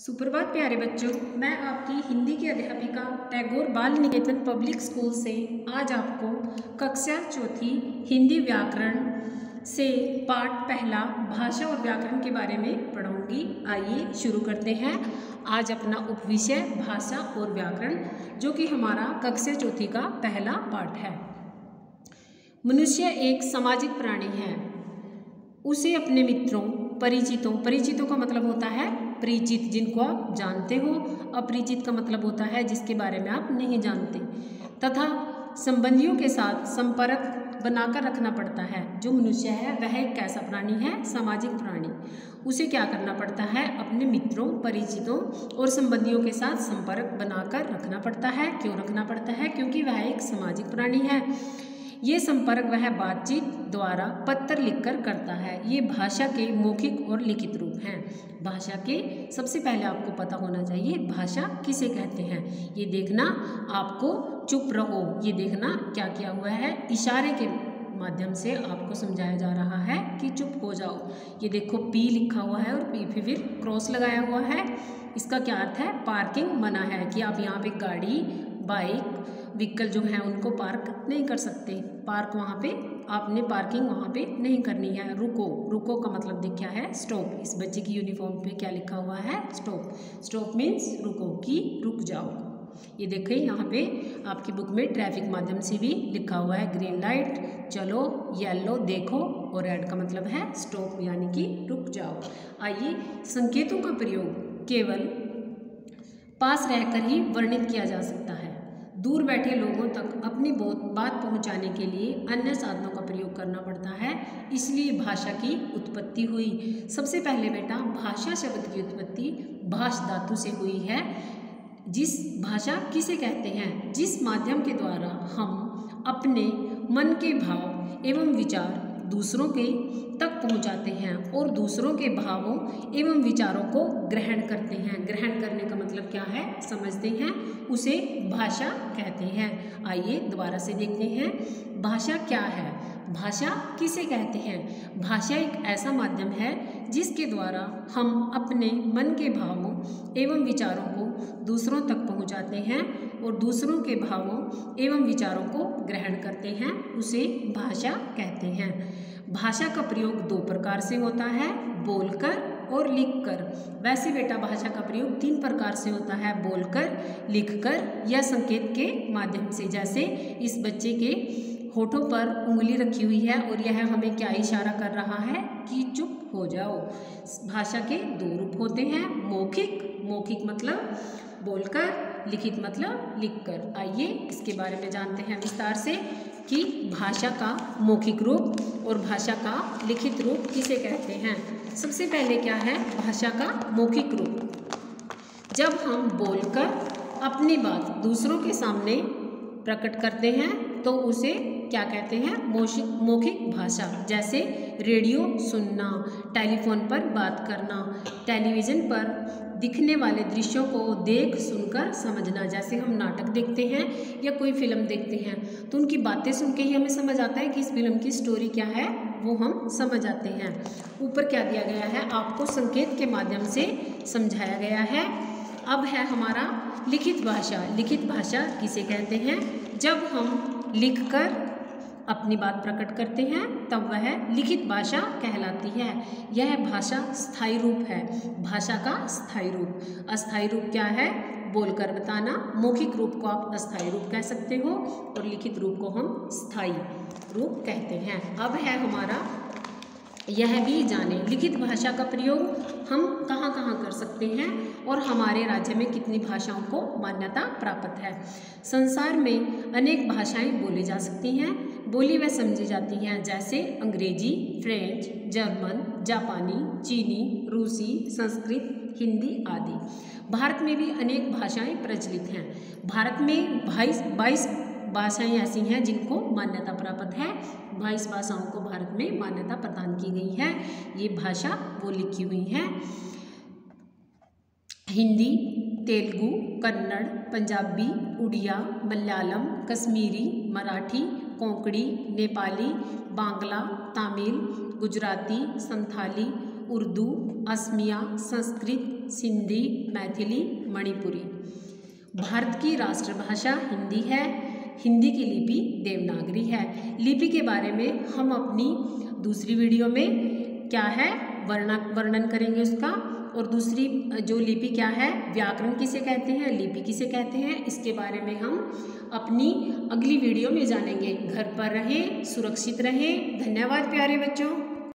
सुप्रभात प्यारे बच्चों, मैं आपकी हिंदी की अध्यापिका टैगोर बाल निकेतन पब्लिक स्कूल से आज आपको कक्षा चौथी हिंदी व्याकरण से पाठ पहला भाषा और व्याकरण के बारे में पढ़ाऊंगी। आइए शुरू करते हैं। आज अपना उपविषय भाषा और व्याकरण, जो कि हमारा कक्षा चौथी का पहला पाठ है। मनुष्य एक सामाजिक प्राणी है। उसे अपने मित्रों, परिचितों का मतलब होता है परिचित, जिनको आप जानते हो। अपरिचित का मतलब होता है जिसके बारे में आप नहीं जानते, तथा संबंधियों के साथ संपर्क बनाकर रखना पड़ता है। जो मनुष्य है वह एक कैसा प्राणी है? सामाजिक प्राणी। उसे क्या करना पड़ता है? अपने मित्रों, परिचितों और संबंधियों के साथ संपर्क बनाकर रखना पड़ता है। क्यों रखना पड़ता है? क्योंकि वह एक सामाजिक प्राणी है। ये संपर्क वह बातचीत द्वारा पत्र लिखकर करता है। ये भाषा के मौखिक और लिखित रूप हैं। भाषा के सबसे पहले आपको पता होना चाहिए भाषा किसे कहते हैं। ये देखना आपको, चुप रहो, ये देखना क्या किया हुआ है, इशारे के माध्यम से आपको समझाया जा रहा है कि चुप हो जाओ। ये देखो पी लिखा हुआ है और पी फिर क्रॉस लगाया हुआ है। इसका क्या अर्थ है? पार्किंग मना है, कि आप यहाँ पे गाड़ी, बाइक, व्हीकल जो है उनको पार्क नहीं कर सकते। पार्क वहाँ पे आपने पार्किंग वहाँ पे नहीं करनी है। रुको का मतलब क्या है? स्टॉप। इस बच्चे की यूनिफॉर्म पे क्या लिखा हुआ है? स्टॉप। स्टॉप मीन्स रुको, कि रुक जाओ। ये देखिए यहाँ पे आपकी बुक में ट्रैफिक माध्यम से भी लिखा हुआ है। ग्रीन लाइट चलो, येलो देखो, और रेड का मतलब है स्टॉप, यानी कि रुक जाओ। आइए, संकेतों का प्रयोग केवल पास रहकर ही वर्णित किया जा सकता है। दूर बैठे लोगों तक अपनी बात पहुंचाने के लिए अन्य साधनों का प्रयोग करना पड़ता है। इसलिए भाषा की उत्पत्ति हुई। सबसे पहले बेटा, भाषा शब्द की उत्पत्ति भाष धातु से हुई है। जिस भाषा किसे कहते हैं? जिस माध्यम के द्वारा हम अपने मन के भाव एवं विचार दूसरों के तक पहुंचाते हैं और दूसरों के भावों एवं विचारों को ग्रहण करते हैं। ग्रहण करने का मतलब क्या है? समझते हैं, उसे भाषा कहते हैं। आइए दोबारा से देखते हैं, भाषा क्या है? भाषा किसे कहते हैं? भाषा एक ऐसा माध्यम है जिसके द्वारा हम अपने मन के भावों एवं विचारों को दूसरों तक पहुंचाते हैं और दूसरों के भावों एवं विचारों को ग्रहण करते हैं, उसे भाषा कहते हैं। भाषा का प्रयोग दो प्रकार से होता है, बोलकर और लिखकर। वैसे बेटा भाषा का प्रयोग तीन प्रकार से होता है, बोलकर, लिखकर या संकेत के माध्यम से। जैसे इस बच्चे के होठों पर उंगली रखी हुई है और यह हमें क्या इशारा कर रहा है? कि चुप हो जाओ। भाषा के दो रूप होते हैं, मौखिक मतलब बोलकर, लिखित मतलब लिखकर। आइए इसके बारे में जानते हैं विस्तार से कि भाषा का मौखिक रूप और भाषा का लिखित रूप किसे कहते हैं। सबसे पहले क्या है भाषा का मौखिक रूप? जब हम बोलकर अपनी बात दूसरों के सामने प्रकट करते हैं तो उसे क्या कहते हैं? मौखिक भाषा। जैसे रेडियो सुनना, टेलीफोन पर बात करना, टेलीविज़न पर दिखने वाले दृश्यों को देख सुनकर समझना। जैसे हम नाटक देखते हैं या कोई फिल्म देखते हैं तो उनकी बातें सुन के ही हमें समझ आता है कि इस फिल्म की स्टोरी क्या है, वो हम समझ आते हैं। ऊपर क्या दिया गया है? आपको संकेत के माध्यम से समझाया गया है। अब है हमारा लिखित भाषा। लिखित भाषा किसे कहते हैं? जब हम लिखकर अपनी बात प्रकट करते हैं तब वह लिखित भाषा कहलाती है। यह भाषा स्थायी रूप है। भाषा का स्थायी रूप। अस्थायी रूप क्या है? बोलकर बताना। मौखिक रूप को आप अस्थायी रूप कह सकते हो और लिखित रूप को हम स्थायी रूप कहते हैं। अब है हमारा यह भी जाने, लिखित भाषा का प्रयोग हम कहाँ कहाँ कर सकते हैं और हमारे राज्य में कितनी भाषाओं को मान्यता प्राप्त है। संसार में अनेक भाषाएं बोली जा सकती हैं, बोली व समझी जाती हैं। जैसे अंग्रेजी, फ्रेंच, जर्मन, जापानी, चीनी, रूसी, संस्कृत, हिंदी आदि। भारत में भी अनेक भाषाएं प्रचलित हैं। भारत में 22 भाषाएं ऐसी हैं जिनको मान्यता प्राप्त है। 22 भाषाओं को भारत में मान्यता प्रदान की गई है। ये भाषा वो लिखी हुई हैं: हिंदी, तेलुगु, कन्नड़, पंजाबी, उड़िया, मलयालम, कश्मीरी, मराठी, कोंकणी, नेपाली, बांग्ला, तमिल, गुजराती, संथाली, उर्दू, असमिया, संस्कृत, सिंधी, मैथिली, मणिपुरी। भारत की राष्ट्रभाषा हिंदी है। हिंदी की लिपि देवनागरी है। लिपि के बारे में हम अपनी दूसरी वीडियो में क्या है वर्णन करेंगे उसका, और दूसरी जो लिपि क्या है, व्याकरण किसे कहते हैं, लिपि किसे कहते हैं, इसके बारे में हम अपनी अगली वीडियो में जानेंगे। घर पर रहें, सुरक्षित रहें। धन्यवाद प्यारे बच्चों।